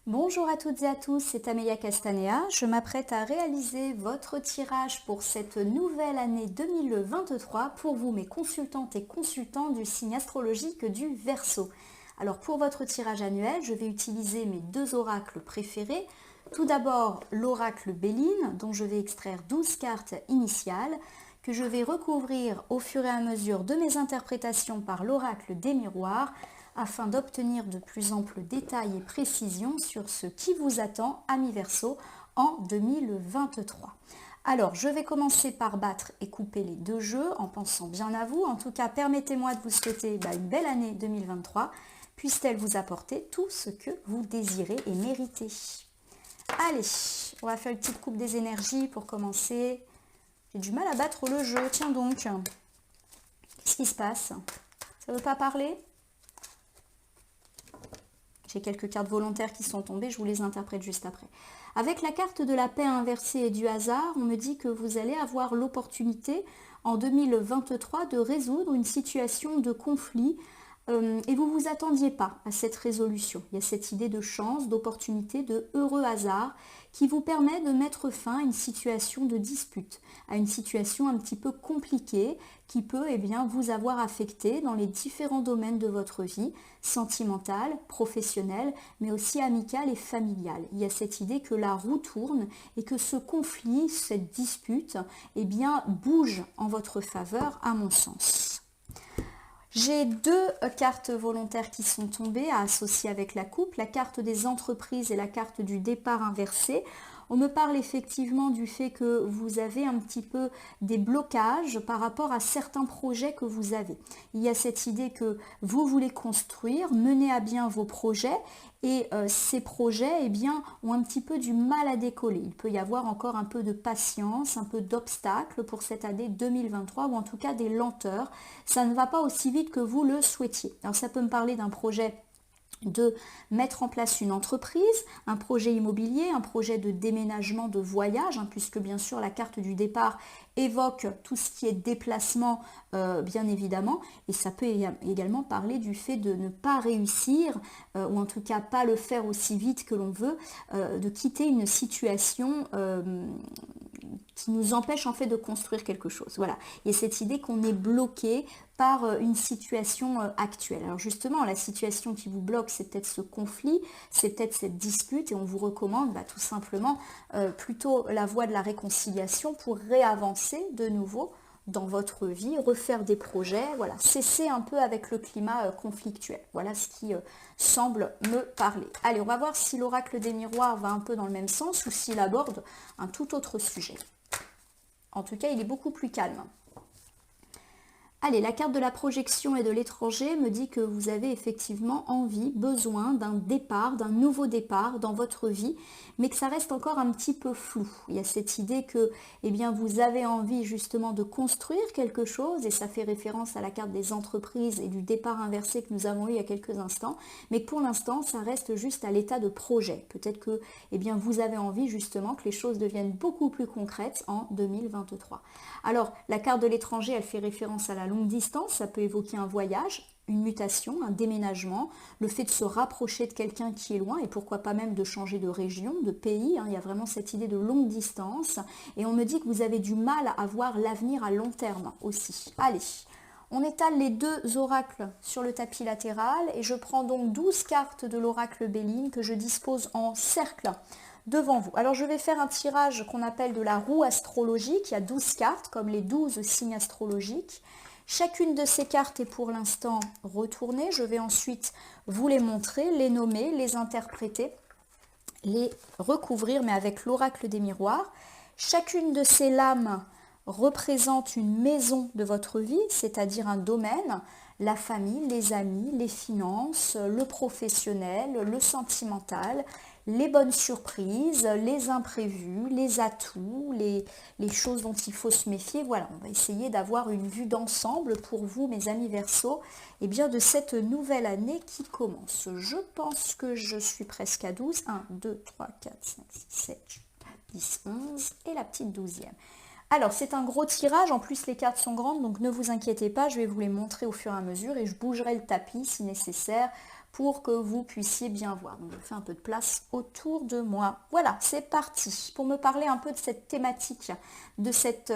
Bonjour à toutes et à tous, c'est Amélia Castanea. Je m'apprête à réaliser votre tirage pour cette nouvelle année 2023 pour vous, mes consultantes et consultants du signe astrologique du Verseau. Alors pour votre tirage annuel, je vais utiliser mes deux oracles préférés. Tout d'abord l'oracle Béline, dont je vais extraire 12 cartes initiales, que je vais recouvrir au fur et à mesure de mes interprétations par l'oracle des miroirs, afin d'obtenir de plus amples détails et précisions sur ce qui vous attend, amis Verseau, en 2023. Alors, je vais commencer par battre et couper les deux jeux en pensant bien à vous. En tout cas, permettez-moi de vous souhaiter une belle année 2023, puisse-t-elle vous apporter tout ce que vous désirez et méritez. Allez, on va faire une petite coupe des énergies pour commencer. J'ai du mal à battre le jeu, tiens donc. Qu'est-ce qui se passe? Ça ne veut pas parler? J'ai quelques cartes volontaires qui sont tombées, je vous les interprète juste après. Avec la carte de la paix inversée et du hasard, on me dit que vous allez avoir l'opportunité en 2023 de résoudre une situation de conflit et vous ne vous attendiez pas à cette résolution. Il y a cette idée de chance, d'opportunité, de heureux hasard qui vous permet de mettre fin à une situation de dispute, à une situation un petit peu compliquée qui peut vous avoir affecté dans les différents domaines de votre vie, sentimentale, professionnelle, mais aussi amicale et familiale. Il y a cette idée que la roue tourne et que ce conflit, cette dispute, bouge en votre faveur, à mon sens. J'ai deux cartes volontaires qui sont tombées à associer avec la coupe, la carte des entreprises et la carte du départ inversé. On me parle effectivement du fait que vous avez un petit peu des blocages par rapport à certains projets que vous avez. Il y a cette idée que vous voulez construire, mener à bien vos projets et ces projets ont un petit peu du mal à décoller. Il peut y avoir encore un peu de patience, un peu d'obstacles pour cette année 2023 ou en tout cas des lenteurs. Ça ne va pas aussi vite que vous le souhaitiez. Alors ça peut me parler d'un projet de mettre en place une entreprise, un projet immobilier, un projet de déménagement, de voyage, puisque bien sûr la carte du départ évoque tout ce qui est déplacement, bien évidemment, et ça peut également parler du fait de ne pas réussir, ou en tout cas pas le faire aussi vite que l'on veut, de quitter une situation qui nous empêche en fait de construire quelque chose. Voilà, il y a cette idée qu'on est bloqué par une situation actuelle. Alors justement, la situation qui vous bloque, c'est peut-être ce conflit, c'est peut-être cette dispute, et on vous recommande tout simplement plutôt la voie de la réconciliation pour réavancer de nouveau dans votre vie, refaire des projets, voilà, cesser un peu avec le climat conflictuel. Voilà ce qui semble me parler. Allez, on va voir si l'oracle des miroirs va un peu dans le même sens ou s'il aborde un tout autre sujet. En tout cas, il est beaucoup plus calme. Allez, la carte de la projection et de l'étranger me dit que vous avez effectivement envie, besoin d'un départ, d'un nouveau départ dans votre vie, mais que ça reste encore un petit peu flou. Il y a cette idée que vous avez envie justement de construire quelque chose, et ça fait référence à la carte des entreprises et du départ inversé que nous avons eu il y a quelques instants, mais que pour l'instant, ça reste juste à l'état de projet. Peut-être que vous avez envie justement que les choses deviennent beaucoup plus concrètes en 2023. Alors, la carte de l'étranger, elle fait référence à la longue distance, ça peut évoquer un voyage, une mutation, un déménagement, le fait de se rapprocher de quelqu'un qui est loin et pourquoi pas même de changer de région, de pays. Il y a vraiment cette idée de longue distance et on me dit que vous avez du mal à voir l'avenir à long terme aussi. Allez, on étale les deux oracles sur le tapis latéral et je prends donc 12 cartes de l'oracle Béline que je dispose en cercle devant vous. Alors je vais faire un tirage qu'on appelle de la roue astrologique. Il y a 12 cartes comme les 12 signes astrologiques. Chacune de ces cartes est pour l'instant retournée. Je vais ensuite vous les montrer, les nommer, les interpréter, les recouvrir, mais avec l'oracle des miroirs. Chacune de ces lames représente une maison de votre vie, c'est-à-dire un domaine, la famille, les amis, les finances, le professionnel, le sentimental, les bonnes surprises, les imprévus, les atouts, les choses dont il faut se méfier. Voilà, on va essayer d'avoir une vue d'ensemble pour vous, mes amis Verseau, de cette nouvelle année qui commence. Je pense que je suis presque à 12. 1, 2, 3, 4, 5, 6, 7, 10, 11 et la petite 12e. Alors, c'est un gros tirage, en plus les cartes sont grandes, donc ne vous inquiétez pas, je vais vous les montrer au fur et à mesure et je bougerai le tapis si nécessaire pour que vous puissiez bien voir. Donc, je fais un peu de place autour de moi. Voilà, c'est parti pour me parler un peu de cette thématique, de cette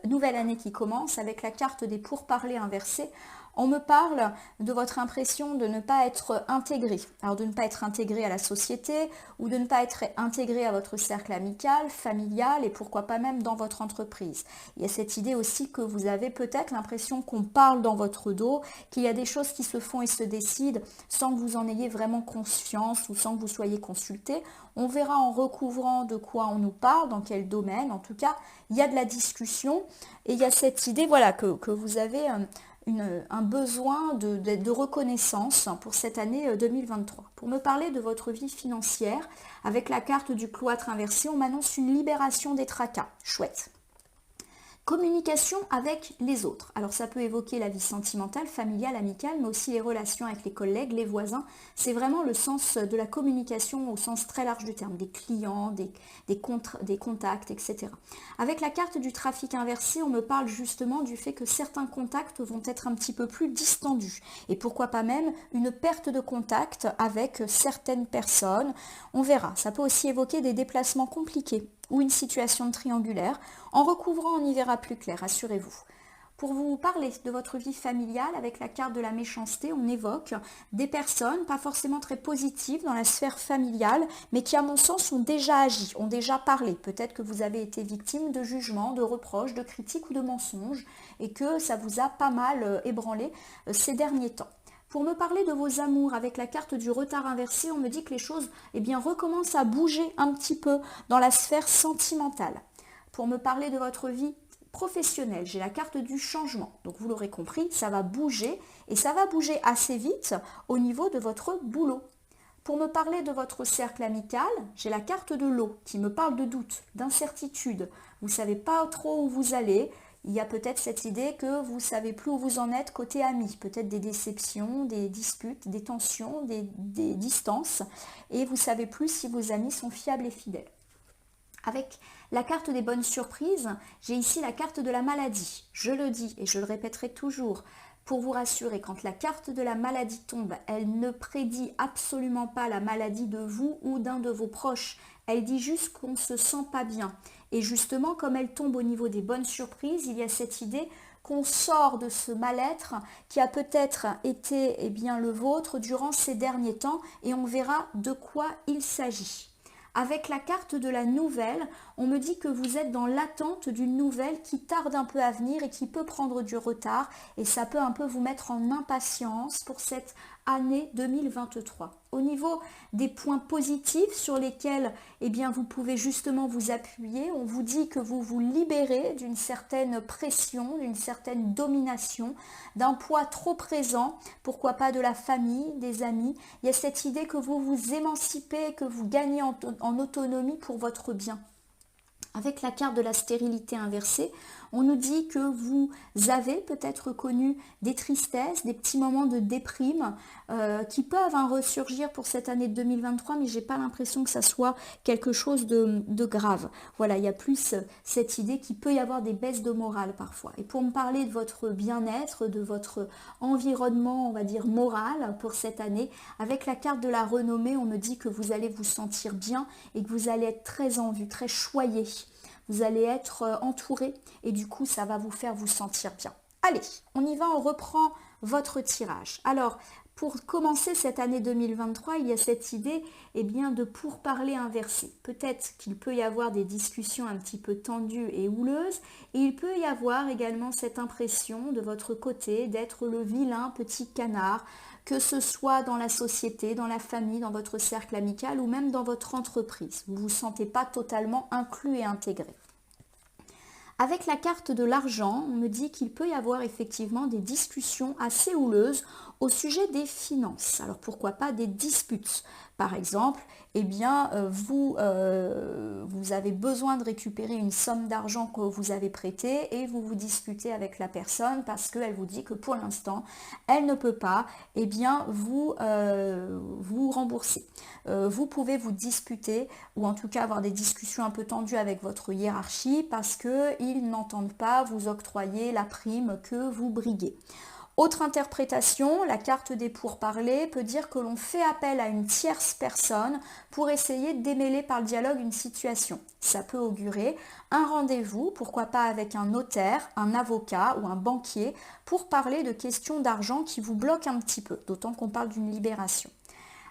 nouvelle année qui commence avec la carte des pourparlers inversés. On me parle de votre impression de ne pas être intégré. Alors de ne pas être intégré à la société ou de ne pas être intégré à votre cercle amical, familial et pourquoi pas même dans votre entreprise. Il y a cette idée aussi que vous avez peut-être l'impression qu'on parle dans votre dos, qu'il y a des choses qui se font et se décident sans que vous en ayez vraiment conscience ou sans que vous soyez consulté. On verra en recouvrant de quoi on nous parle, dans quel domaine. En tout cas, il y a de la discussion et il y a cette idée voilà, que vous avez un besoin de reconnaissance pour cette année 2023. Pour me parler de votre vie financière, avec la carte du cloître inversé, on m'annonce une libération des tracas. Chouette. Communication avec les autres. Alors ça peut évoquer la vie sentimentale, familiale, amicale, mais aussi les relations avec les collègues, les voisins. C'est vraiment le sens de la communication au sens très large du terme, des clients, des contacts, etc. Avec la carte du trafic inversé, on me parle justement du fait que certains contacts vont être un petit peu plus distendus. Et pourquoi pas même une perte de contact avec certaines personnes. On verra. Ça peut aussi évoquer des déplacements compliqués ou une situation triangulaire. En recouvrant, on y verra plus clair, rassurez-vous. Pour vous parler de votre vie familiale, avec la carte de la méchanceté, on évoque des personnes pas forcément très positives dans la sphère familiale, mais qui à mon sens ont déjà agi, ont déjà parlé. Peut-être que vous avez été victime de jugements, de reproches, de critiques ou de mensonges, et que ça vous a pas mal ébranlé ces derniers temps. Pour me parler de vos amours, avec la carte du retard inversé, on me dit que les choses recommencent à bouger un petit peu dans la sphère sentimentale. Pour me parler de votre vie professionnelle, j'ai la carte du changement. Donc vous l'aurez compris, ça va bouger et ça va bouger assez vite au niveau de votre boulot. Pour me parler de votre cercle amical, j'ai la carte de l'eau qui me parle de doute, d'incertitude. Vous ne savez pas trop où vous allez. Il y a peut-être cette idée que vous ne savez plus où vous en êtes côté amis, peut-être des déceptions, des disputes, des tensions, des distances, et vous ne savez plus si vos amis sont fiables et fidèles. Avec la carte des bonnes surprises, j'ai ici la carte de la maladie. Je le dis et je le répéterai toujours, pour vous rassurer, quand la carte de la maladie tombe, elle ne prédit absolument pas la maladie de vous ou d'un de vos proches. Elle dit juste qu'on ne se sent pas bien. Et justement, comme elle tombe au niveau des bonnes surprises, il y a cette idée qu'on sort de ce mal-être qui a peut-être été le vôtre durant ces derniers temps et on verra de quoi il s'agit. Avec la carte de la nouvelle, on me dit que vous êtes dans l'attente d'une nouvelle qui tarde un peu à venir et qui peut prendre du retard et ça peut un peu vous mettre en impatience pour cette année 2023. Au niveau des points positifs sur lesquels vous pouvez justement vous appuyer, on vous dit que vous vous libérez d'une certaine pression, d'une certaine domination, d'un poids trop présent, pourquoi pas de la famille, des amis. Il y a cette idée que vous vous émancipez, que vous gagnez en autonomie pour votre bien. Avec la carte de la stérilité inversée, on nous dit que vous avez peut-être connu des tristesses, des petits moments de déprime qui peuvent ressurgir pour cette année de 2023, mais j'ai pas l'impression que ça soit quelque chose de grave. Voilà, il y a plus cette idée qu'il peut y avoir des baisses de morale parfois. Et pour me parler de votre bien-être, de votre environnement, on va dire moral pour cette année, avec la carte de la renommée, on me dit que vous allez vous sentir bien et que vous allez être très en vue, très choyé. Vous allez être entouré et du coup, ça va vous faire vous sentir bien. Allez, on y va, on reprend votre tirage. Alors, pour commencer cette année 2023, il y a cette idée de pourparler inversé. Peut-être qu'il peut y avoir des discussions un petit peu tendues et houleuses et il peut y avoir également cette impression de votre côté d'être le vilain petit canard, que ce soit dans la société, dans la famille, dans votre cercle amical ou même dans votre entreprise. Vous ne vous sentez pas totalement inclus et intégré. Avec la carte de l'argent, on me dit qu'il peut y avoir effectivement des discussions assez houleuses au sujet des finances. Alors pourquoi pas des disputes. Par exemple, vous avez besoin de récupérer une somme d'argent que vous avez prêtée et vous vous disputez avec la personne parce qu'elle vous dit que pour l'instant, elle ne peut pas vous rembourser. Vous pouvez vous disputer ou en tout cas avoir des discussions un peu tendues avec votre hiérarchie parce qu'ils n'entendent pas vous octroyer la prime que vous briguez. Autre interprétation, la carte des pourparlers peut dire que l'on fait appel à une tierce personne pour essayer de démêler par le dialogue une situation. Ça peut augurer un rendez-vous, pourquoi pas avec un notaire, un avocat ou un banquier, pour parler de questions d'argent qui vous bloquent un petit peu, d'autant qu'on parle d'une libération.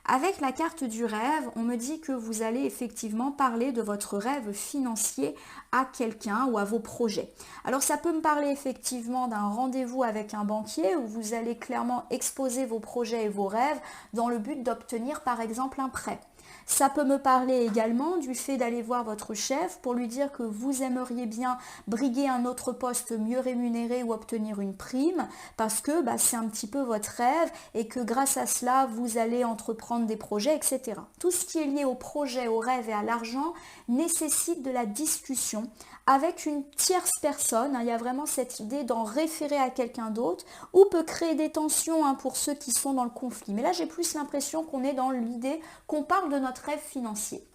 Avec la carte du rêve, on me dit que vous allez effectivement parler de votre rêve financier à quelqu'un ou à vos projets. Alors ça peut me parler effectivement d'un rendez-vous avec un banquier où vous allez clairement exposer vos projets et vos rêves dans le but d'obtenir par exemple un prêt. Ça peut me parler également du fait d'aller voir votre chef pour lui dire que vous aimeriez bien briguer un autre poste mieux rémunéré ou obtenir une prime parce que c'est un petit peu votre rêve et que grâce à cela, vous allez entreprendre des projets, etc. Tout ce qui est lié au projet, au rêve et à l'argent nécessite de la discussion avec une tierce personne. Il y a vraiment cette idée d'en référer à quelqu'un d'autre ou peut créer des tensions pour ceux qui sont dans le conflit. Mais là, j'ai plus l'impression qu'on est dans l'idée qu'on parle de notre rêve financier.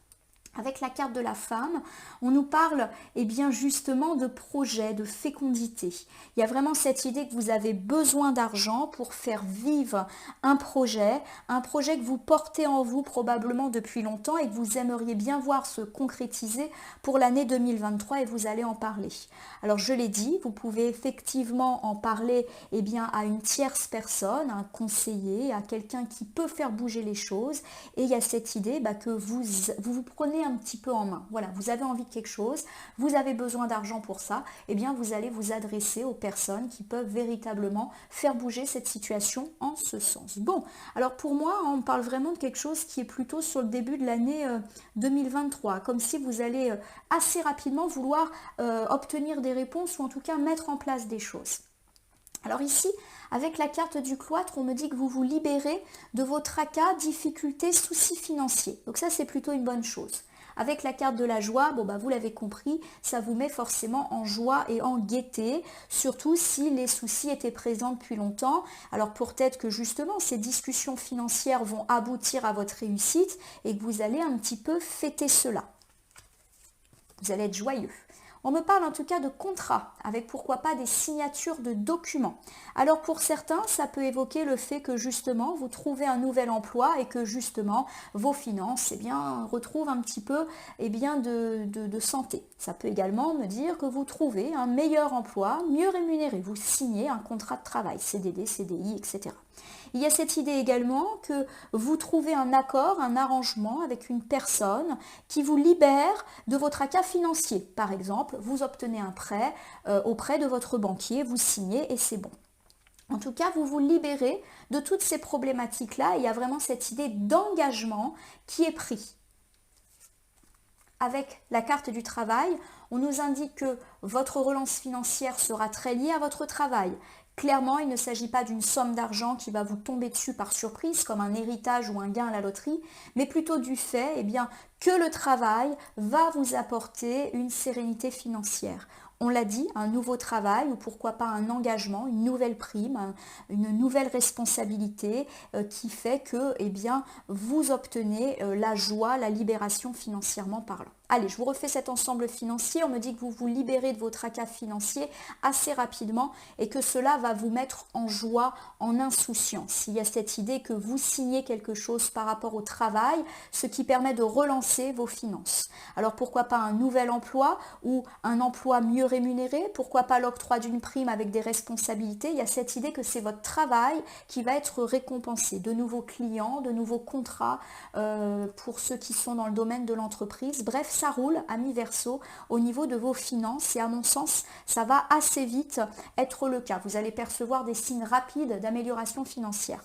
Avec la carte de la femme, on nous parle bien justement de projet, de fécondité. Il y a vraiment cette idée que vous avez besoin d'argent pour faire vivre un projet que vous portez en vous probablement depuis longtemps et que vous aimeriez bien voir se concrétiser pour l'année 2023 et vous allez en parler. Alors je l'ai dit, vous pouvez effectivement en parler à une tierce personne, un conseiller, à quelqu'un qui peut faire bouger les choses et il y a cette idée que vous prenez un petit peu en main. Voilà, vous avez envie de quelque chose, vous avez besoin d'argent pour ça, vous allez vous adresser aux personnes qui peuvent véritablement faire bouger cette situation en ce sens. Bon, alors pour moi, on parle vraiment de quelque chose qui est plutôt sur le début de l'année 2023, comme si vous allez assez rapidement vouloir obtenir des réponses ou en tout cas mettre en place des choses. Alors ici, avec la carte du cloître, on me dit que vous vous libérez de vos tracas, difficultés, soucis financiers. Donc ça, c'est plutôt une bonne chose. Avec la carte de la joie, vous l'avez compris, ça vous met forcément en joie et en gaieté, surtout si les soucis étaient présents depuis longtemps. Alors peut-être que justement, ces discussions financières vont aboutir à votre réussite et que vous allez un petit peu fêter cela. Vous allez être joyeux. On me parle en tout cas de contrats, avec pourquoi pas des signatures de documents. Alors pour certains, ça peut évoquer le fait que justement, vous trouvez un nouvel emploi et que justement, vos finances retrouvent un petit peu de santé. Ça peut également me dire que vous trouvez un meilleur emploi, mieux rémunéré. Vous signez un contrat de travail, CDD, CDI, etc. Il y a cette idée également que vous trouvez un accord, un arrangement avec une personne qui vous libère de vos tracas financiers. Par exemple, vous obtenez un prêt auprès de votre banquier, vous signez et c'est bon. En tout cas, vous vous libérez de toutes ces problématiques-là. Il y a vraiment cette idée d'engagement qui est pris. Avec la carte du travail, on nous indique que votre relance financière sera très liée à votre travail. Clairement, il ne s'agit pas d'une somme d'argent qui va vous tomber dessus par surprise, comme un héritage ou un gain à la loterie, mais plutôt du fait que le travail va vous apporter une sérénité financière. On l'a dit, un nouveau travail ou pourquoi pas un engagement, une nouvelle prime, une nouvelle responsabilité qui fait que vous obtenez la joie, la libération financièrement parlant. Allez, je vous refais cet ensemble financier. On me dit que vous vous libérez de vos tracas financiers assez rapidement et que cela va vous mettre en joie, en insouciance. Il y a cette idée que vous signez quelque chose par rapport au travail, ce qui permet de relancer vos finances. Alors pourquoi pas un nouvel emploi ou un emploi mieux rémunéré, pourquoi pas l'octroi d'une prime avec des responsabilités. Il y a cette idée que c'est votre travail qui va être récompensé. De nouveaux clients, de nouveaux contrats pour ceux qui sont dans le domaine de l'entreprise. Bref, ça roule, amis Verseau, au niveau de vos finances et à mon sens, ça va assez vite être le cas. Vous allez percevoir des signes rapides d'amélioration financière.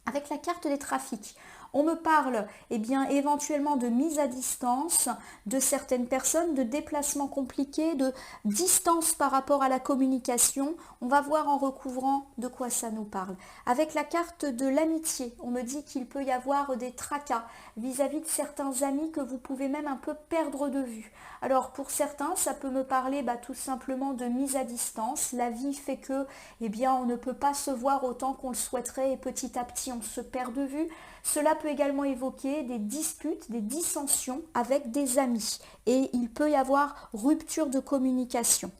Avec la carte des trafics, on me parle éventuellement de mise à distance de certaines personnes, de déplacements compliqués, de distance par rapport à la communication. On va voir en recouvrant de quoi ça nous parle. Avec la carte de l'amitié, on me dit qu'il peut y avoir des tracas vis-à-vis de certains amis que vous pouvez même un peu perdre de vue. Alors pour certains, ça peut me parler tout simplement de mise à distance. La vie fait que on ne peut pas se voir autant qu'on le souhaiterait et petit à petit on se perd de vue. Cela peut également évoquer des disputes, des dissensions avec des amis et il peut y avoir rupture de communication.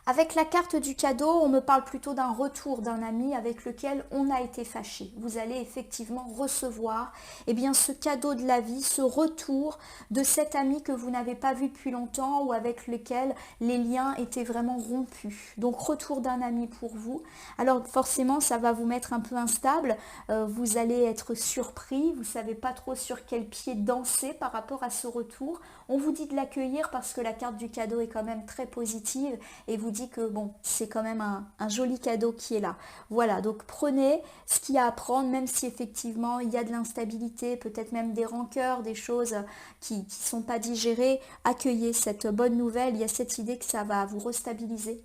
Avec la carte du cadeau, on me parle plutôt d'un retour d'un ami avec lequel on a été fâché. Vous allez effectivement recevoir ce cadeau de la vie, ce retour de cet ami que vous n'avez pas vu depuis longtemps ou avec lequel les liens étaient vraiment rompus. Donc retour d'un ami pour vous. Alors forcément, ça va vous mettre un peu instable. Vous allez être surpris. Vous ne savez pas trop sur quel pied danser par rapport à ce retour. On vous dit de l'accueillir parce que la carte du cadeau est quand même très positive et vous dit que bon, c'est quand même un joli cadeau qui est là. Voilà, donc prenez ce qu'il y a à prendre, même si effectivement il y a de l'instabilité, peut-être même des rancœurs, des choses qui ne sont pas digérées. Accueillez cette bonne nouvelle, il y a cette idée que ça va vous restabiliser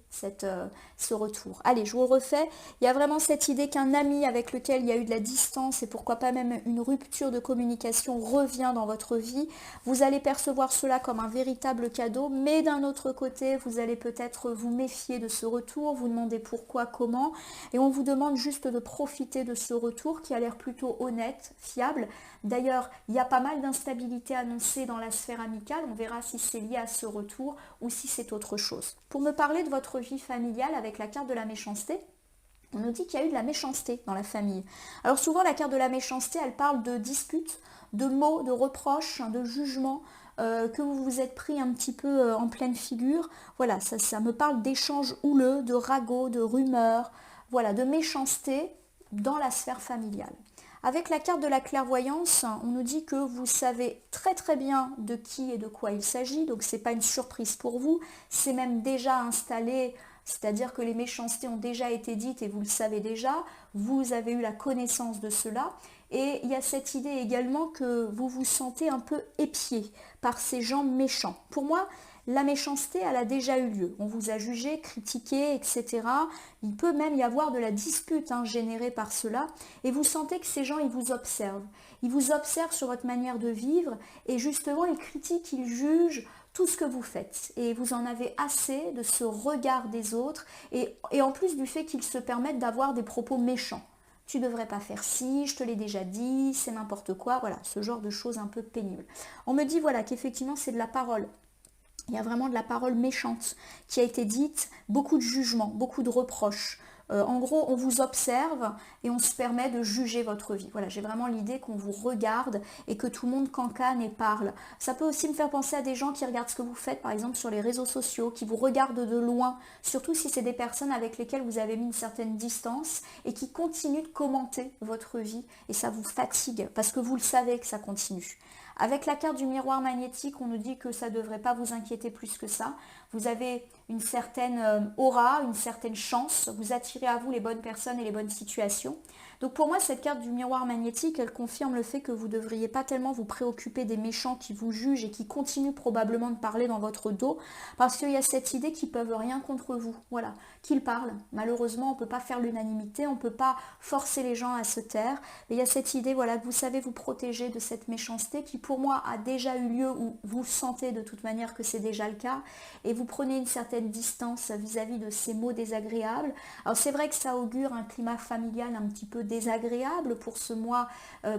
ce retour. Allez, je vous le refais, il y a vraiment cette idée qu'un ami avec lequel il y a eu de la distance et pourquoi pas même une rupture de communication revient dans votre vie. Vous allez percevoir cela comme un véritable cadeau, mais d'un autre côté, vous allez peut-être vous méfier de ce retour, vous demandez pourquoi, comment, et on vous demande juste de profiter de ce retour qui a l'air plutôt honnête, fiable. D'ailleurs, il y a pas mal d'instabilité annoncée dans la sphère amicale, on verra si c'est lié à ce retour ou si c'est autre chose. Pour me parler de votre vie familiale avec la carte de la méchanceté, on nous dit qu'il y a eu de la méchanceté dans la famille. Alors souvent, la carte de la méchanceté, elle parle de disputes, de mots, de reproches, de jugements, que vous vous êtes pris un petit peu en pleine figure. Voilà, ça me parle d'échanges houleux, de ragots, de rumeurs, voilà, de méchanceté dans la sphère familiale. Avec la carte de la clairvoyance, on nous dit que vous savez très très bien de qui et de quoi il s'agit, donc ce n'est pas une surprise pour vous, c'est même déjà installé, c'est-à-dire que les méchancetés ont déjà été dites et vous le savez déjà, vous avez eu la connaissance de cela. Et il y a cette idée également que vous vous sentez un peu épié par ces gens méchants. Pour moi, la méchanceté, elle a déjà eu lieu. On vous a jugé, critiqué, etc. Il peut même y avoir de la dispute générée par cela. Et vous sentez que ces gens, ils vous observent. Ils vous observent sur votre manière de vivre. Et justement, ils critiquent, ils jugent tout ce que vous faites. Et vous en avez assez de ce regard des autres. Et en plus du fait qu'ils se permettent d'avoir des propos méchants. Tu devrais pas faire ci, je te l'ai déjà dit, c'est n'importe quoi, voilà, ce genre de choses un peu pénibles. On me dit voilà qu'effectivement c'est de la parole. Il y a vraiment de la parole méchante qui a été dite, beaucoup de jugements, beaucoup de reproches. En gros, on vous observe et on se permet de juger votre vie. Voilà, j'ai vraiment l'idée qu'on vous regarde et que tout le monde cancane et parle. Ça peut aussi me faire penser à des gens qui regardent ce que vous faites, par exemple sur les réseaux sociaux, qui vous regardent de loin, surtout si c'est des personnes avec lesquelles vous avez mis une certaine distance et qui continuent de commenter votre vie et ça vous fatigue parce que vous le savez que ça continue. Avec la carte du miroir magnétique, on nous dit que ça ne devrait pas vous inquiéter plus que ça. Vous avez une certaine aura, une certaine chance. Vous attirez à vous les bonnes personnes et les bonnes situations. Donc pour moi, cette carte du miroir magnétique, elle confirme le fait que vous ne devriez pas tellement vous préoccuper des méchants qui vous jugent et qui continuent probablement de parler dans votre dos, parce qu'il y a cette idée qu'ils ne peuvent rien contre vous. Voilà, qu'ils parlent. Malheureusement, on ne peut pas faire l'unanimité, on ne peut pas forcer les gens à se taire. Mais il y a cette idée, voilà, que vous savez vous protéger de cette méchanceté qui pour moi a déjà eu lieu, ou vous sentez de toute manière que c'est déjà le cas, et vous prenez une certaine distance vis-à-vis de ces mots désagréables. Alors c'est vrai que ça augure un climat familial un petit peu désagréable pour ce mois,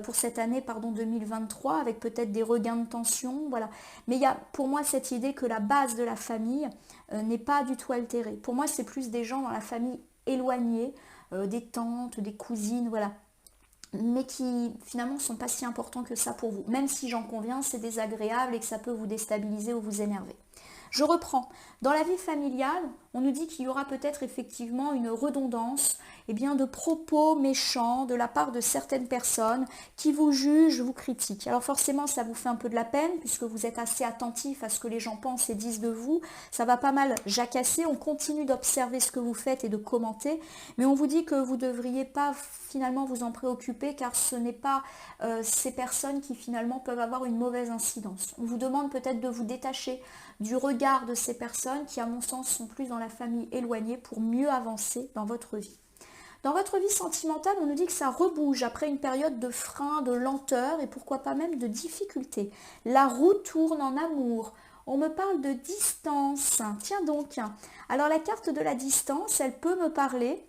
pour cette année 2023, avec peut-être des regains de tension, voilà. Mais il y a pour moi cette idée que la base de la famille n'est pas du tout altérée. Pour moi, c'est plus des gens dans la famille éloignés, des tantes, des cousines, voilà, mais qui finalement ne sont pas si importants que ça pour vous. Même si j'en conviens, c'est désagréable et que ça peut vous déstabiliser ou vous énerver. Je reprends. Dans la vie familiale, on nous dit qu'il y aura peut-être effectivement une redondance de propos méchants de la part de certaines personnes qui vous jugent, vous critiquent. Alors forcément, ça vous fait un peu de la peine puisque vous êtes assez attentif à ce que les gens pensent et disent de vous. Ça va pas mal jacasser. On continue d'observer ce que vous faites et de commenter, mais on vous dit que vous ne devriez pas finalement vous en préoccuper car ce n'est pas ces personnes qui finalement peuvent avoir une mauvaise incidence. On vous demande peut-être de vous détacher du regard de ces personnes qui, à mon sens, sont plus dans la famille éloignée pour mieux avancer dans votre vie. Dans votre vie sentimentale, on nous dit que ça rebouge après une période de frein, de lenteur et pourquoi pas même de difficulté. La roue tourne en amour. On me parle de distance. Tiens donc. Alors la carte de la distance, elle peut me parler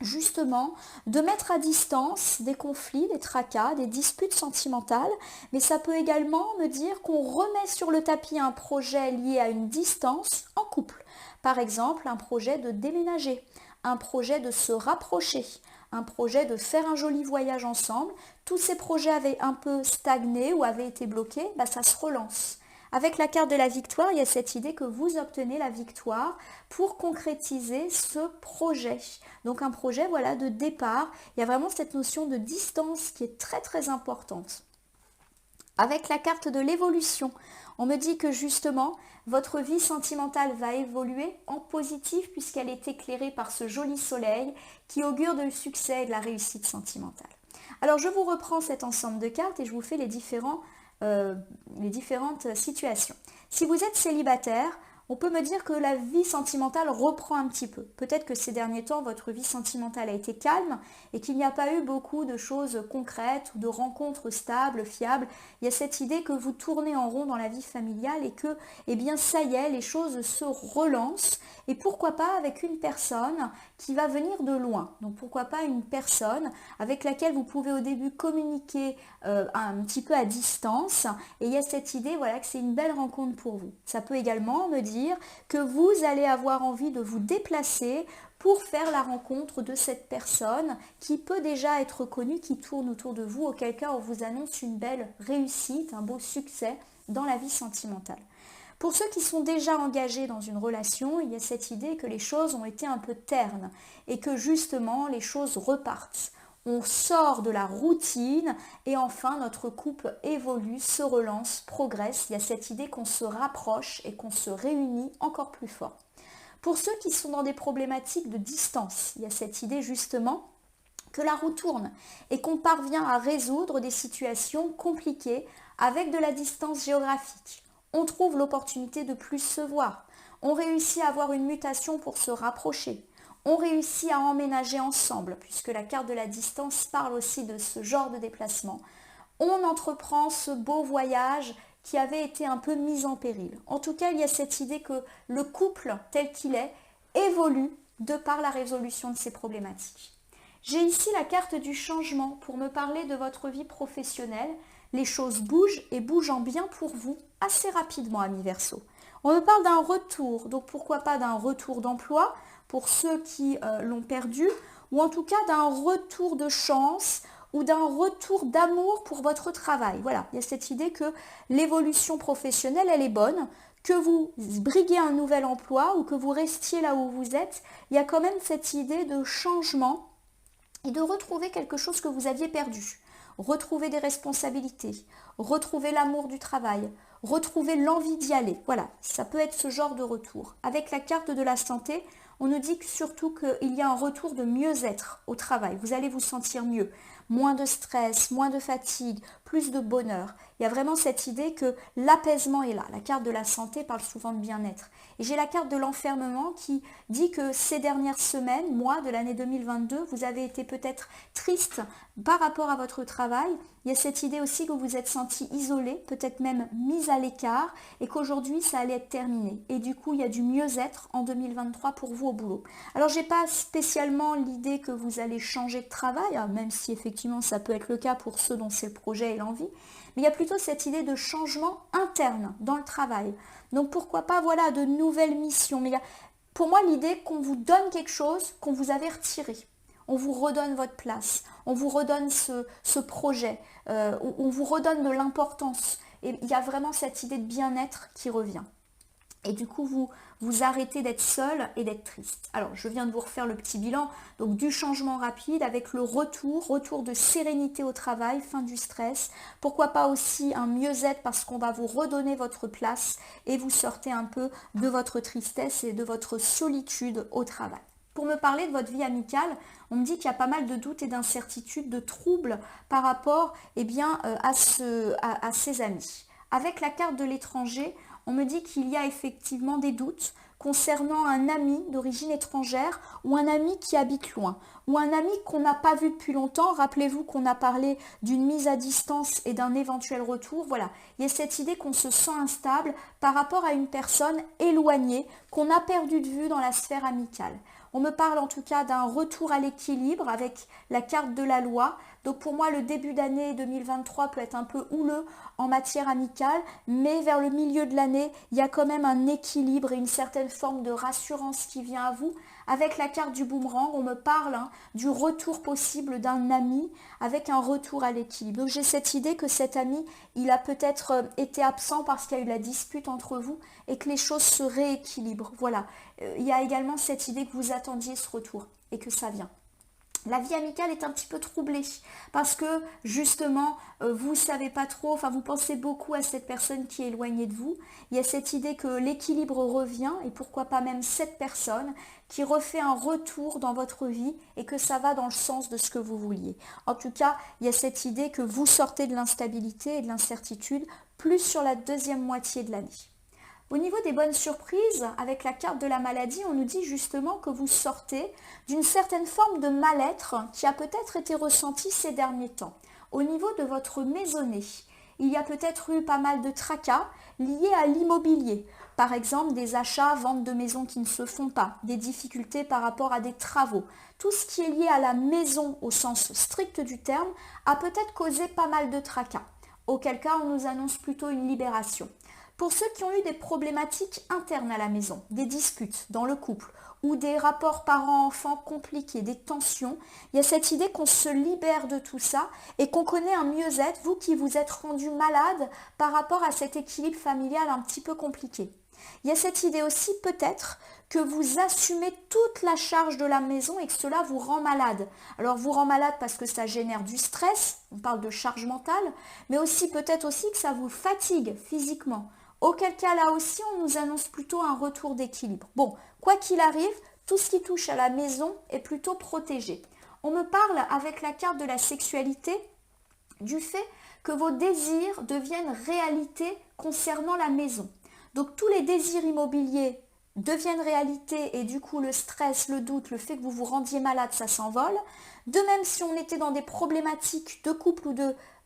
justement de mettre à distance des conflits, des tracas, des disputes sentimentales, mais ça peut également me dire qu'on remet sur le tapis un projet lié à une distance en couple. Par exemple, un projet de déménager, un projet de se rapprocher, un projet de faire un joli voyage ensemble. Tous ces projets avaient un peu stagné ou avaient été bloqués, ça se relance. Avec la carte de la victoire, il y a cette idée que vous obtenez la victoire pour concrétiser ce projet. Donc un projet voilà, de départ. Il y a vraiment cette notion de distance qui est très très importante. Avec la carte de l'évolution, on me dit que justement, votre vie sentimentale va évoluer en positif puisqu'elle est éclairée par ce joli soleil qui augure du succès et de la réussite sentimentale. Alors je vous reprends cet ensemble de cartes et je vous fais les différentes situations. Si vous êtes célibataire, on peut me dire que la vie sentimentale reprend un petit peu. Peut-être que ces derniers temps, votre vie sentimentale a été calme et qu'il n'y a pas eu beaucoup de choses concrètes ou de rencontres stables, fiables. Il y a cette idée que vous tournez en rond dans la vie familiale et que, eh bien, ça y est, les choses se relancent. Et pourquoi pas avec une personne qui va venir de loin. Donc pourquoi pas une personne avec laquelle vous pouvez au début communiquer un petit peu à distance. Et il y a cette idée voilà, que c'est une belle rencontre pour vous. Ça peut également me dire que vous allez avoir envie de vous déplacer pour faire la rencontre de cette personne qui peut déjà être connue, qui tourne autour de vous, auquel cas on vous annonce une belle réussite, un beau succès dans la vie sentimentale. Pour ceux qui sont déjà engagés dans une relation, il y a cette idée que les choses ont été un peu ternes et que justement les choses repartent. On sort de la routine et enfin notre couple évolue, se relance, progresse. Il y a cette idée qu'on se rapproche et qu'on se réunit encore plus fort. Pour ceux qui sont dans des problématiques de distance, il y a cette idée justement que la roue tourne et qu'on parvient à résoudre des situations compliquées avec de la distance géographique. On trouve l'opportunité de plus se voir. On réussit à avoir une mutation pour se rapprocher. On réussit à emménager ensemble, puisque la carte de la distance parle aussi de ce genre de déplacement. On entreprend ce beau voyage qui avait été un peu mis en péril. En tout cas, il y a cette idée que le couple tel qu'il est évolue de par la résolution de ses problématiques. J'ai ici la carte du changement pour me parler de votre vie professionnelle. Les choses bougent et bougent en bien pour vous assez rapidement, amis Verseau. On me parle d'un retour, donc pourquoi pas d'un retour d'emploi pour ceux qui l'ont perdu, ou en tout cas d'un retour de chance ou d'un retour d'amour pour votre travail. Voilà, il y a cette idée que l'évolution professionnelle, elle est bonne, que vous briguez un nouvel emploi ou que vous restiez là où vous êtes, il y a quand même cette idée de changement et de retrouver quelque chose que vous aviez perdu. Retrouver des responsabilités, retrouver l'amour du travail, retrouver l'envie d'y aller. Voilà, ça peut être ce genre de retour. Avec la carte de la santé, on nous dit surtout qu'il y a un retour de mieux-être au travail. Vous allez vous sentir mieux. Moins de stress, moins de fatigue, plus de bonheur. Il y a vraiment cette idée que l'apaisement est là. La carte de la santé parle souvent de bien-être. Et j'ai la carte de l'enfermement qui dit que ces dernières semaines, mois de l'année 2022, vous avez été peut-être triste par rapport à votre travail. Il y a cette idée aussi que vous vous êtes senti isolé, peut-être même mis à l'écart et qu'aujourd'hui ça allait être terminé. Et du coup, il y a du mieux-être en 2023 pour vous au boulot. Alors, j'ai pas spécialement l'idée que vous allez changer de travail, même si effectivement ça peut être le cas pour ceux dont c'est le projet et l'envie. Mais il y a plutôt cette idée de changement interne dans le travail. Donc, pourquoi pas, voilà, de nouvelles missions. Mais il y a, pour moi, l'idée qu'on vous donne quelque chose qu'on vous avait retiré. On vous redonne votre place, on vous redonne ce projet, on vous redonne de l'importance. Et il y a vraiment cette idée de bien-être qui revient. Et du coup, vous arrêtez d'être seul et d'être triste. Alors, je viens de vous refaire le petit bilan. Donc, du changement rapide avec le retour de sérénité au travail, fin du stress. Pourquoi pas aussi un mieux-être parce qu'on va vous redonner votre place et vous sortez un peu de votre tristesse et de votre solitude au travail. Pour me parler de votre vie amicale, on me dit qu'il y a pas mal de doutes et d'incertitudes, de troubles par rapport à ses amis. Avec la carte de l'étranger, on me dit qu'il y a effectivement des doutes concernant un ami d'origine étrangère ou un ami qui habite loin ou un ami qu'on n'a pas vu depuis longtemps. Rappelez-vous qu'on a parlé d'une mise à distance et d'un éventuel retour. Voilà, il y a cette idée qu'on se sent instable par rapport à une personne éloignée qu'on a perdu de vue dans la sphère amicale. On me parle en tout cas d'un retour à l'équilibre avec la carte de la loi Donc pour moi, le début d'année 2023 peut être un peu houleux en matière amicale, mais vers le milieu de l'année, il y a quand même un équilibre et une certaine forme de rassurance qui vient à vous. Avec la carte du boomerang, on me parle du retour possible d'un ami avec un retour à l'équilibre. Donc j'ai cette idée que cet ami, il a peut-être été absent parce qu'il y a eu la dispute entre vous et que les choses se rééquilibrent. Voilà. Il y a également cette idée que vous attendiez ce retour et que ça vient. La vie amicale est un petit peu troublée parce que justement, vous ne savez pas trop, enfin vous pensez beaucoup à cette personne qui est éloignée de vous. Il y a cette idée que l'équilibre revient et pourquoi pas même cette personne qui refait un retour dans votre vie et que ça va dans le sens de ce que vous vouliez. En tout cas, il y a cette idée que vous sortez de l'instabilité et de l'incertitude plus sur la deuxième moitié de l'année. Au niveau des bonnes surprises, avec la carte de la maladie, on nous dit justement que vous sortez d'une certaine forme de mal-être qui a peut-être été ressentie ces derniers temps. Au niveau de votre maisonnée, il y a peut-être eu pas mal de tracas liés à l'immobilier. Par exemple, des achats, ventes de maisons qui ne se font pas, des difficultés par rapport à des travaux. Tout ce qui est lié à la maison au sens strict du terme a peut-être causé pas mal de tracas. Auquel cas, on nous annonce plutôt une libération. Pour ceux qui ont eu des problématiques internes à la maison, des disputes dans le couple ou des rapports parents-enfants compliqués, des tensions, il y a cette idée qu'on se libère de tout ça et qu'on connaît un mieux-être, vous qui vous êtes rendu malade par rapport à cet équilibre familial un petit peu compliqué. Il y a cette idée aussi peut-être que vous assumez toute la charge de la maison et que cela vous rend malade. Alors vous rend malade parce que ça génère du stress, on parle de charge mentale, mais aussi peut-être aussi que ça vous fatigue physiquement. Auquel cas là aussi on nous annonce plutôt un retour d'équilibre. Bon, quoi qu'il arrive, tout ce qui touche à la maison est plutôt protégé. On me parle avec la carte de la sexualité du fait que vos désirs deviennent réalité concernant la maison. Donc tous les désirs immobiliers deviennent réalité et du coup le stress, le doute, le fait que vous vous rendiez malade, ça s'envole. De même si on était dans des problématiques de couple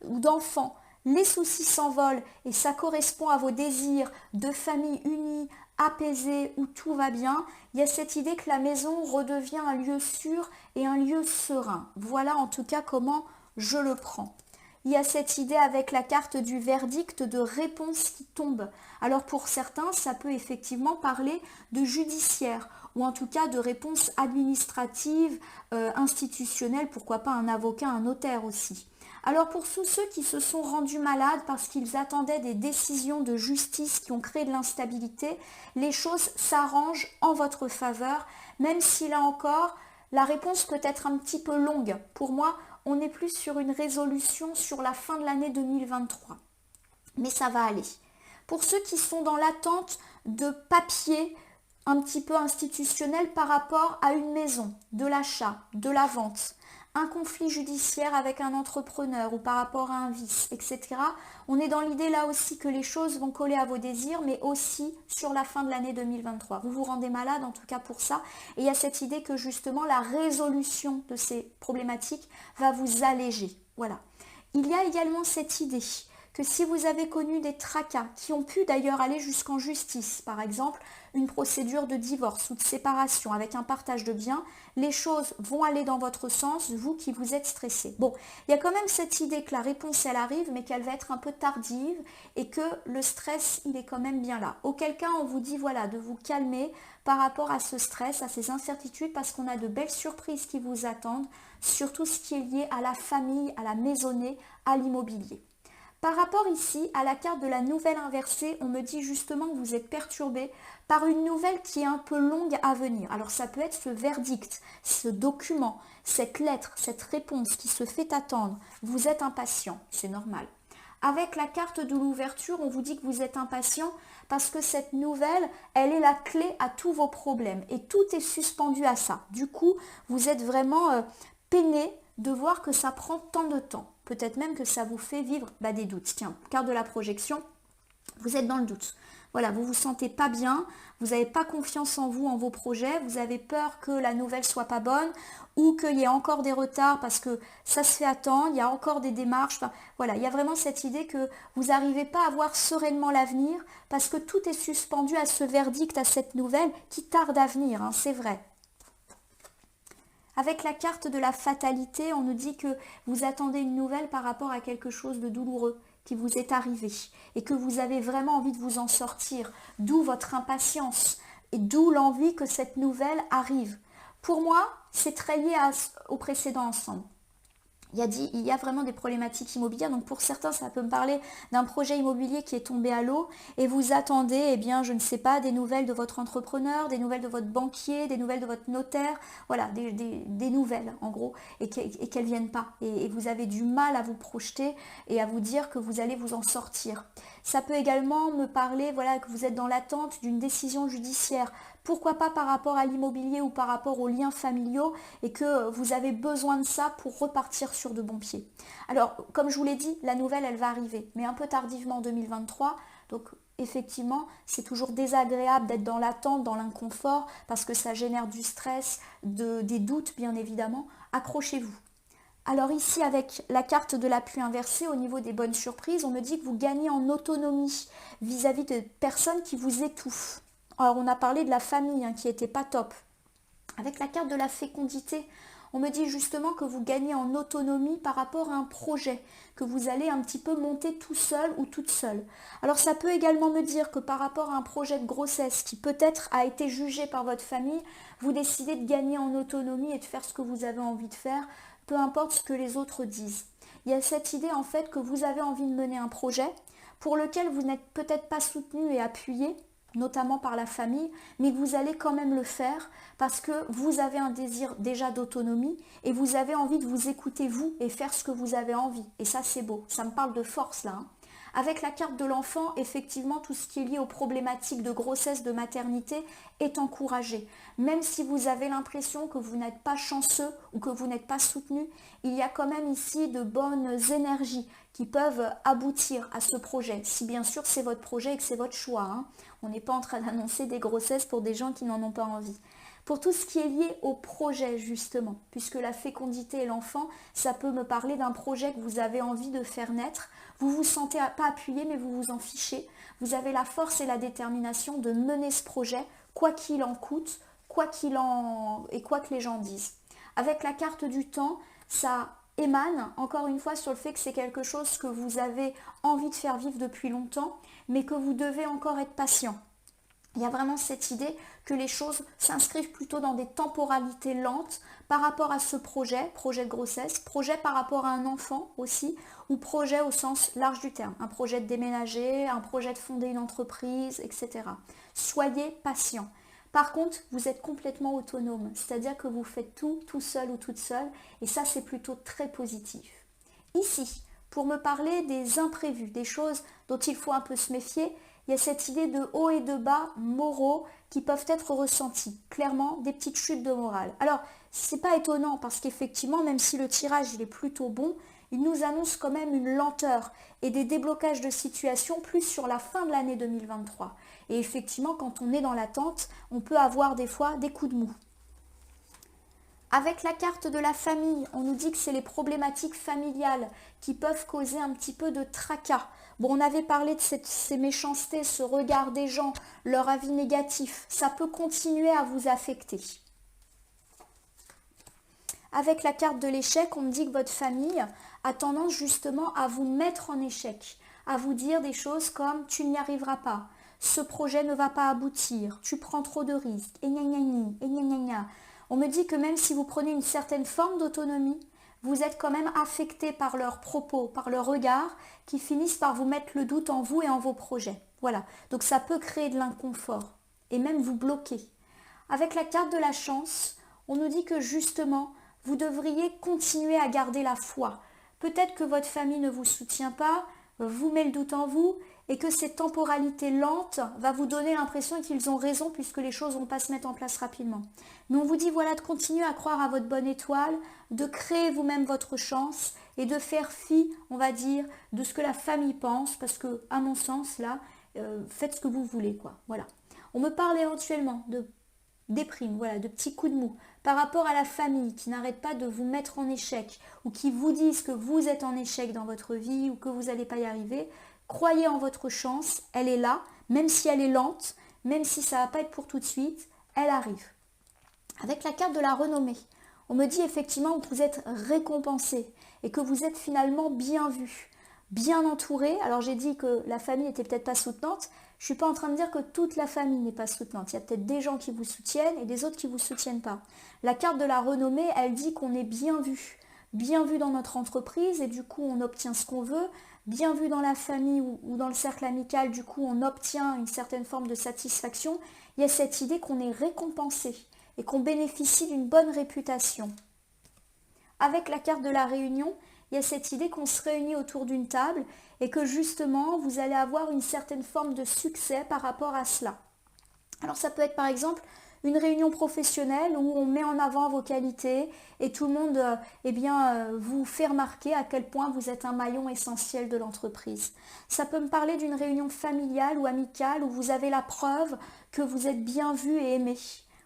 ou d'enfants, les soucis s'envolent et ça correspond à vos désirs de famille unie, apaisée, où tout va bien. Il y a cette idée que la maison redevient un lieu sûr et un lieu serein. Voilà en tout cas comment je le prends. Il y a cette idée avec la carte du verdict de réponse qui tombe. Alors pour certains, ça peut effectivement parler de judiciaire ou en tout cas de réponse administrative, institutionnelle, pourquoi pas un avocat, un notaire aussi. Alors pour tous ceux qui se sont rendus malades parce qu'ils attendaient des décisions de justice qui ont créé de l'instabilité, les choses s'arrangent en votre faveur, même si là encore, la réponse peut être un petit peu longue. Pour moi, on est plus sur une résolution sur la fin de l'année 2023. Mais ça va aller. Pour ceux qui sont dans l'attente de papiers un petit peu institutionnels par rapport à une maison, de l'achat, de la vente, un conflit judiciaire avec un entrepreneur ou par rapport à un vice, etc. On est dans l'idée là aussi que les choses vont coller à vos désirs, mais aussi sur la fin de l'année 2023. Vous vous rendez malade en tout cas pour ça. Et il y a cette idée que justement la résolution de ces problématiques va vous alléger. Voilà. Il y a également cette idée que si vous avez connu des tracas qui ont pu d'ailleurs aller jusqu'en justice, par exemple une procédure de divorce ou de séparation avec un partage de biens, les choses vont aller dans votre sens, vous qui vous êtes stressé. Bon, il y a quand même cette idée que la réponse elle arrive mais qu'elle va être un peu tardive et que le stress il est quand même bien là. Auquel cas on vous dit voilà de vous calmer par rapport à ce stress, à ces incertitudes parce qu'on a de belles surprises qui vous attendent sur tout ce qui est lié à la famille, à la maisonnée, à l'immobilier. Par rapport ici à la carte de la nouvelle inversée, on me dit justement que vous êtes perturbé par une nouvelle qui est un peu longue à venir. Alors ça peut être ce verdict, ce document, cette lettre, cette réponse qui se fait attendre. Vous êtes impatient, c'est normal. Avec la carte de l'ouverture, on vous dit que vous êtes impatient parce que cette nouvelle, elle est la clé à tous vos problèmes et tout est suspendu à ça. Du coup, vous êtes vraiment peiné de voir que ça prend tant de temps. Peut-être même que ça vous fait vivre des doutes. Tiens, carte de la projection, vous êtes dans le doute. Voilà, vous ne vous sentez pas bien, vous n'avez pas confiance en vous, en vos projets, vous avez peur que la nouvelle soit pas bonne ou qu'il y ait encore des retards parce que ça se fait attendre, il y a encore des démarches. Enfin, voilà, il y a vraiment cette idée que vous n'arrivez pas à voir sereinement l'avenir parce que tout est suspendu à ce verdict, à cette nouvelle qui tarde à venir, hein, c'est vrai. Avec la carte de la fatalité, on nous dit que vous attendez une nouvelle par rapport à quelque chose de douloureux qui vous est arrivé et que vous avez vraiment envie de vous en sortir, d'où votre impatience et d'où l'envie que cette nouvelle arrive. Pour moi, c'est très lié au précédent ensemble. Il y a vraiment des problématiques immobilières, donc pour certains ça peut me parler d'un projet immobilier qui est tombé à l'eau et vous attendez, eh bien je ne sais pas, des nouvelles de votre entrepreneur, des nouvelles de votre banquier, des nouvelles de votre notaire, voilà, des nouvelles en gros, et qu'elles ne viennent pas. Et vous avez du mal à vous projeter et à vous dire que vous allez vous en sortir. Ça peut également me parler, voilà, que vous êtes dans l'attente d'une décision judiciaire. Pourquoi pas par rapport à l'immobilier ou par rapport aux liens familiaux et que vous avez besoin de ça pour repartir sur de bons pieds. Alors, comme je vous l'ai dit, la nouvelle, elle va arriver, mais un peu tardivement en 2023. Donc, effectivement, c'est toujours désagréable d'être dans l'attente, dans l'inconfort, parce que ça génère du stress, des doutes, bien évidemment. Accrochez-vous. Alors ici, avec la carte de la pluie inversée, au niveau des bonnes surprises, on me dit que vous gagnez en autonomie vis-à-vis de personnes qui vous étouffent. Alors, on a parlé de la famille qui n'était pas top. Avec la carte de la fécondité, on me dit justement que vous gagnez en autonomie par rapport à un projet, que vous allez un petit peu monter tout seul ou toute seule. Alors ça peut également me dire que par rapport à un projet de grossesse qui peut-être a été jugé par votre famille, vous décidez de gagner en autonomie et de faire ce que vous avez envie de faire, peu importe ce que les autres disent. Il y a cette idée en fait que vous avez envie de mener un projet pour lequel vous n'êtes peut-être pas soutenu et appuyé, notamment par la famille, mais vous allez quand même le faire parce que vous avez un désir déjà d'autonomie et vous avez envie de vous écouter vous et faire ce que vous avez envie. Et ça, c'est beau. Ça me parle de force là. Avec la carte de l'enfant, effectivement, tout ce qui est lié aux problématiques de grossesse, de maternité est encouragé. Même si vous avez l'impression que vous n'êtes pas chanceux ou que vous n'êtes pas soutenu, il y a quand même ici de bonnes énergies qui peuvent aboutir à ce projet. Si bien sûr c'est votre projet et que c'est votre choix. On n'est pas en train d'annoncer des grossesses pour des gens qui n'en ont pas envie. Pour tout ce qui est lié au projet justement, puisque la fécondité et l'enfant, ça peut me parler d'un projet que vous avez envie de faire naître. Vous vous sentez pas appuyé, mais vous vous en fichez. Vous avez la force et la détermination de mener ce projet, quoi qu'il en coûte, quoi que les gens disent. Avec la carte du temps, ça émane encore une fois sur le fait que c'est quelque chose que vous avez envie de faire vivre depuis longtemps, mais que vous devez encore être patient. Il y a vraiment cette idée que les choses s'inscrivent plutôt dans des temporalités lentes par rapport à ce projet de grossesse, projet par rapport à un enfant aussi, ou projet au sens large du terme, un projet de déménager, un projet de fonder une entreprise, etc. Soyez patient. Par contre, vous êtes complètement autonome, c'est-à-dire que vous faites tout seul ou toute seule, et ça c'est plutôt très positif. Ici, pour me parler des imprévus, des choses dont il faut un peu se méfier, il y a cette idée de haut et de bas moraux qui peuvent être ressentis. Clairement, des petites chutes de morale. Alors, c'est pas étonnant parce qu'effectivement, même si le tirage il est plutôt bon, il nous annonce quand même une lenteur et des déblocages de situation plus sur la fin de l'année 2023. Et effectivement, quand on est dans l'attente, on peut avoir des fois des coups de mou. Avec la carte de la famille, on nous dit que c'est les problématiques familiales qui peuvent causer un petit peu de tracas. Bon, on avait parlé de ces méchancetés, ce regard des gens, leur avis négatif. Ça peut continuer à vous affecter. Avec la carte de l'échec, on me dit que votre famille a tendance justement à vous mettre en échec, à vous dire des choses comme « tu n'y arriveras pas »,« ce projet ne va pas aboutir »,« tu prends trop de risques », et gna gna gna, et gna gna gna. On me dit que même si vous prenez une certaine forme d'autonomie, vous êtes quand même affecté par leurs propos, par leurs regards, qui finissent par vous mettre le doute en vous et en vos projets. Voilà, donc ça peut créer de l'inconfort et même vous bloquer. Avec la carte de la chance, on nous dit que justement, vous devriez continuer à garder la foi. Peut-être que votre famille ne vous soutient pas, vous met le doute en vous, et que cette temporalité lente va vous donner l'impression qu'ils ont raison puisque les choses ne vont pas se mettre en place rapidement. Mais on vous dit voilà de continuer à croire à votre bonne étoile, de créer vous-même votre chance et de faire fi, on va dire, de ce que la famille pense, parce que, à mon sens, là, faites ce que vous voulez, quoi. Voilà. On me parle éventuellement de déprime, voilà, de petits coups de mou, par rapport à la famille qui n'arrête pas de vous mettre en échec ou qui vous disent que vous êtes en échec dans votre vie ou que vous n'allez pas y arriver. Croyez en votre chance, elle est là, même si elle est lente, même si ça ne va pas être pour tout de suite, elle arrive. Avec la carte de la renommée, On me dit effectivement que vous êtes récompensé et que vous êtes finalement bien vu, bien entouré. Alors j'ai dit que la famille n'était peut-être pas soutenante. Je ne suis pas en train de dire que toute la famille n'est pas soutenante. Il y a peut-être des gens qui vous soutiennent et des autres qui ne vous soutiennent pas. La carte de la renommée, elle dit qu'on est bien vu dans notre entreprise et du coup on obtient ce qu'on veut, bien vu dans la famille ou dans le cercle amical, du coup on obtient une certaine forme de satisfaction. Il y a cette idée qu'on est récompensé et qu'on bénéficie d'une bonne réputation. Avec la carte de la réunion, il y a cette idée qu'on se réunit autour d'une table et que justement vous allez avoir une certaine forme de succès par rapport à cela. Alors ça peut être par exemple une réunion professionnelle où on met en avant vos qualités et tout le monde vous fait remarquer à quel point vous êtes un maillon essentiel de l'entreprise. Ça peut me parler d'une réunion familiale ou amicale où vous avez la preuve que vous êtes bien vu et aimé.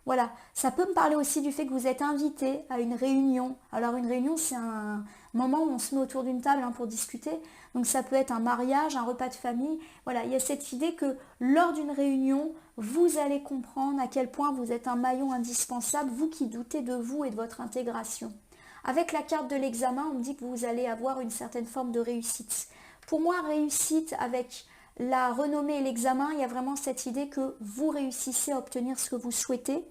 Voilà, ça peut me parler aussi du fait que vous êtes invité à une réunion. Alors une réunion, c'est un moment où on se met autour d'une table pour discuter. Donc ça peut être un mariage, un repas de famille. Voilà, il y a cette idée que lors d'une réunion, vous allez comprendre à quel point vous êtes un maillon indispensable, vous qui doutez de vous et de votre intégration. Avec la carte de l'examen, on me dit que vous allez avoir une certaine forme de réussite. Pour moi, réussite avec la renommée et l'examen, il y a vraiment cette idée que vous réussissez à obtenir ce que vous souhaitez,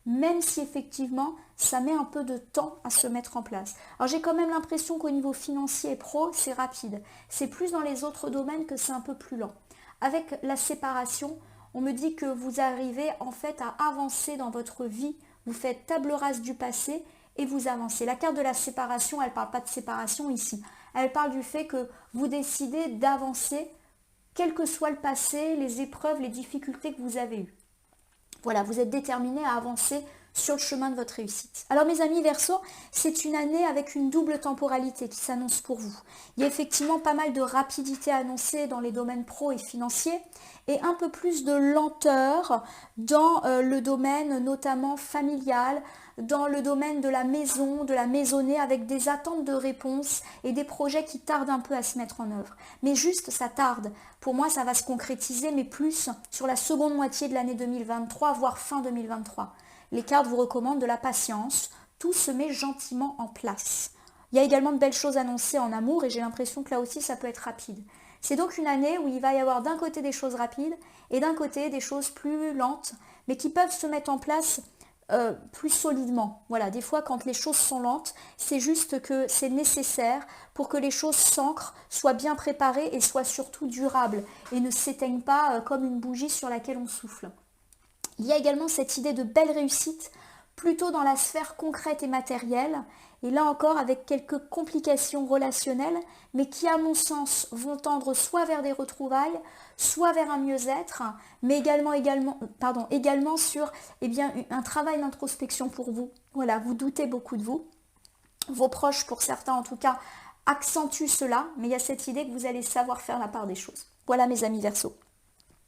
même si effectivement ça met un peu de temps à se mettre en place. Alors j'ai quand même l'impression qu'au niveau financier et pro, c'est rapide. C'est plus dans les autres domaines que c'est un peu plus lent. Avec la séparation, on me dit que vous arrivez en fait à avancer dans votre vie, vous faites table rase du passé et vous avancez. La carte de la séparation, elle ne parle pas de séparation ici. Elle parle du fait que vous décidez d'avancer quel que soit le passé, les épreuves, les difficultés que vous avez eues. Voilà, vous êtes déterminés à avancer sur le chemin de votre réussite. Alors mes amis Verseau, c'est une année avec une double temporalité qui s'annonce pour vous. Il y a effectivement pas mal de rapidité annoncée dans les domaines pro et financiers et un peu plus de lenteur dans le domaine notamment familial, dans le domaine de la maison, de la maisonnée, avec des attentes de réponses et des projets qui tardent un peu à se mettre en œuvre. Mais juste, ça tarde. Pour moi, ça va se concrétiser, mais plus sur la seconde moitié de l'année 2023, voire fin 2023. Les cartes vous recommandent de la patience. Tout se met gentiment en place. Il y a également de belles choses annoncées en amour et j'ai l'impression que là aussi, ça peut être rapide. C'est donc une année où il va y avoir d'un côté des choses rapides et d'un côté des choses plus lentes, mais qui peuvent se mettre en place plus solidement. Voilà, des fois quand les choses sont lentes, c'est juste que c'est nécessaire pour que les choses s'ancrent, soient bien préparées et soient surtout durables et ne s'éteignent pas comme une bougie sur laquelle on souffle. Il y a également cette idée de belle réussite, plutôt dans la sphère concrète et matérielle, et là encore avec quelques complications relationnelles, mais qui à mon sens vont tendre soit vers des retrouvailles, soit vers un mieux-être, mais également sur un travail d'introspection pour vous. Voilà, vous doutez beaucoup de vous. Vos proches, pour certains en tout cas, accentuent cela, mais il y a cette idée que vous allez savoir faire la part des choses. Voilà mes amis Verseau.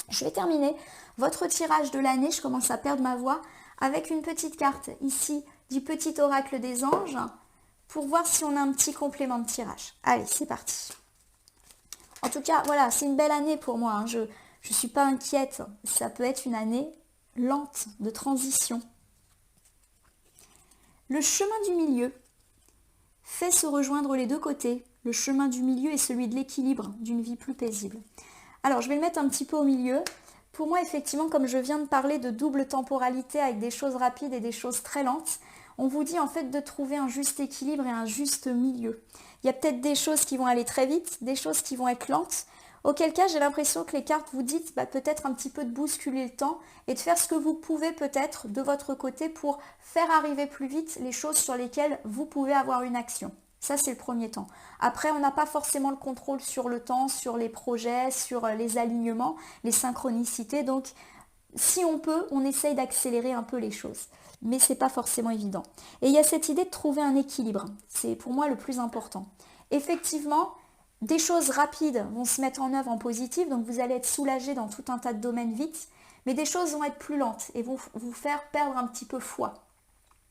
Je vais terminer votre tirage de l'année, je commence à perdre ma voix, avec une petite carte ici du petit oracle des anges pour voir si on a un petit complément de tirage. Allez, c'est parti. En tout cas, voilà, c'est une belle année pour moi. Je ne suis pas inquiète. Ça peut être une année lente de transition. Le chemin du milieu fait se rejoindre les deux côtés. Le chemin du milieu est celui de l'équilibre, d'une vie plus paisible. Alors, je vais le mettre un petit peu au milieu. Pour moi, effectivement, comme je viens de parler de double temporalité avec des choses rapides et des choses très lentes, on vous dit en fait de trouver un juste équilibre et un juste milieu. Il y a peut-être des choses qui vont aller très vite, des choses qui vont être lentes, auquel cas j'ai l'impression que les cartes vous disent peut-être un petit peu de bousculer le temps et de faire ce que vous pouvez peut-être de votre côté pour faire arriver plus vite les choses sur lesquelles vous pouvez avoir une action. Ça, c'est le premier temps. Après, on n'a pas forcément le contrôle sur le temps, sur les projets, sur les alignements, les synchronicités. Donc, si on peut, on essaye d'accélérer un peu les choses. Mais ce n'est pas forcément évident. Et il y a cette idée de trouver un équilibre. C'est pour moi le plus important. Effectivement, des choses rapides vont se mettre en œuvre en positif, donc vous allez être soulagé dans tout un tas de domaines vite, mais des choses vont être plus lentes et vont vous faire perdre un petit peu foi.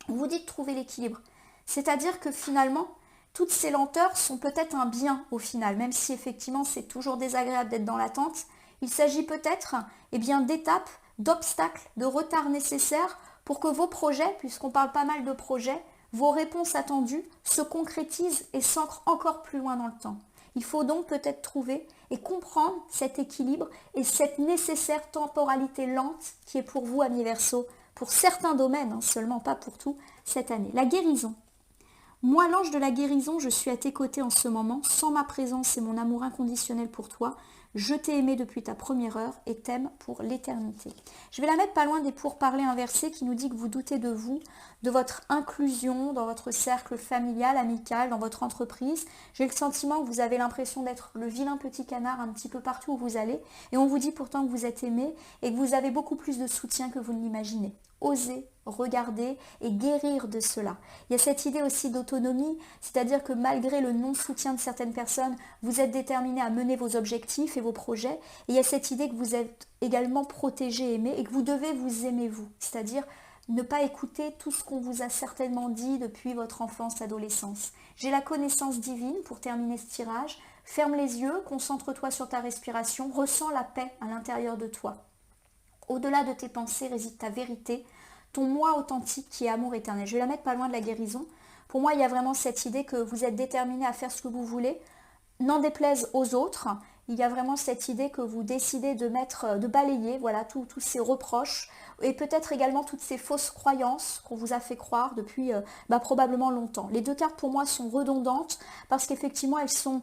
On vous dit de trouver l'équilibre. C'est-à-dire que finalement, toutes ces lenteurs sont peut-être un bien au final, même si effectivement c'est toujours désagréable d'être dans l'attente. Il s'agit peut-être d'étapes, d'obstacles, de retards nécessaires pour que vos projets, puisqu'on parle pas mal de projets, vos réponses attendues se concrétisent et s'ancrent encore plus loin dans le temps. Il faut donc peut-être trouver et comprendre cet équilibre et cette nécessaire temporalité lente qui est pour vous, amis Verseau, pour certains domaines, seulement pas pour tout, cette année. La guérison. Moi, l'ange de la guérison, je suis à tes côtés en ce moment, sans ma présence et mon amour inconditionnel pour toi. Je t'ai aimé depuis ta première heure et t'aime pour l'éternité. Je vais la mettre pas loin des pourparlers inversés qui nous dit que vous doutez de vous, de votre inclusion dans votre cercle familial, amical, dans votre entreprise. J'ai le sentiment que vous avez l'impression d'être le vilain petit canard un petit peu partout où vous allez. Et on vous dit pourtant que vous êtes aimé et que vous avez beaucoup plus de soutien que vous ne l'imaginez. Osez regarder et guérir de cela. Il y a cette idée aussi d'autonomie, c'est-à-dire que malgré le non-soutien de certaines personnes, vous êtes déterminé à mener vos objectifs et vos projets. Et il y a cette idée que vous êtes également protégé, aimé et que vous devez vous aimer vous, c'est-à-dire ne pas écouter tout ce qu'on vous a certainement dit depuis votre enfance, adolescence. J'ai la connaissance divine pour terminer ce tirage. Ferme les yeux, concentre-toi sur ta respiration, ressens la paix à l'intérieur de toi. Au-delà de tes pensées réside ta vérité, ton moi authentique qui est amour éternel. Je vais la mettre pas loin de la guérison. Pour moi, il y a vraiment cette idée que vous êtes déterminé à faire ce que vous voulez, n'en déplaise aux autres. Il y a vraiment cette idée que vous décidez de balayer, voilà, tous ces reproches et peut-être également toutes ces fausses croyances qu'on vous a fait croire depuis probablement longtemps. Les deux cartes pour moi sont redondantes parce qu'effectivement elles sont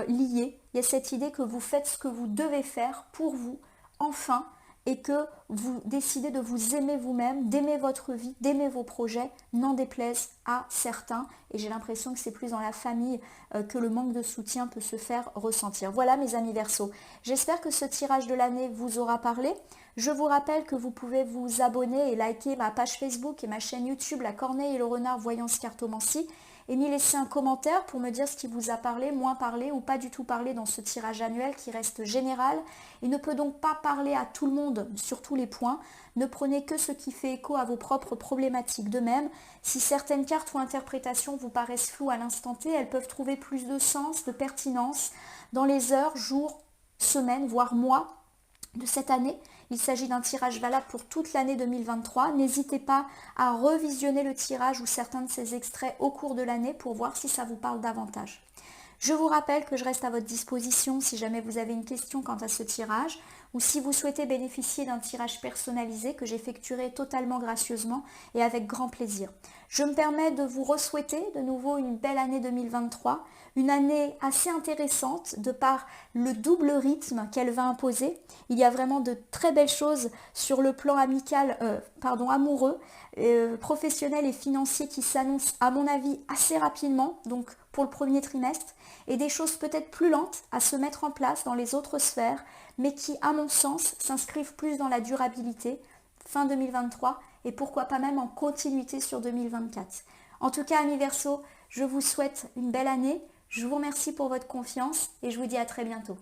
liées. Il y a cette idée que vous faites ce que vous devez faire pour vous, enfin, et que vous décidez de vous aimer vous-même, d'aimer votre vie, d'aimer vos projets, n'en déplaise à certains. Et j'ai l'impression que c'est plus dans la famille que le manque de soutien peut se faire ressentir. Voilà mes amis Verseau. J'espère que ce tirage de l'année vous aura parlé. Je vous rappelle que vous pouvez vous abonner et liker ma page Facebook et ma chaîne YouTube La Corneille et le Renard Voyance Cartomancie et m'y laisser un commentaire pour me dire ce qui vous a parlé, moins parlé ou pas du tout parlé dans ce tirage annuel qui reste général. Il ne peut donc pas parler à tout le monde sur tous les points. Ne prenez que ce qui fait écho à vos propres problématiques. De même, si certaines cartes ou interprétations vous paraissent floues à l'instant T, elles peuvent trouver plus de sens, de pertinence dans les heures, jours, semaines, voire mois de cette année. Il s'agit d'un tirage valable pour toute l'année 2023. N'hésitez pas à revisionner le tirage ou certains de ces extraits au cours de l'année pour voir si ça vous parle davantage. Je vous rappelle que je reste à votre disposition si jamais vous avez une question quant à ce tirage ou si vous souhaitez bénéficier d'un tirage personnalisé que j'effectuerai totalement gracieusement et avec grand plaisir. Je me permets de vous re-souhaiter de nouveau une belle année 2023, une année assez intéressante de par le double rythme qu'elle va imposer. Il y a vraiment de très belles choses sur le plan amoureux, professionnel et financier qui s'annoncent à mon avis assez rapidement, donc pour le premier trimestre, et des choses peut-être plus lentes à se mettre en place dans les autres sphères, mais qui, à mon sens, s'inscrivent plus dans la durabilité, fin 2023, et pourquoi pas même en continuité sur 2024. En tout cas, amis Verseau, je vous souhaite une belle année, je vous remercie pour votre confiance, et je vous dis à très bientôt.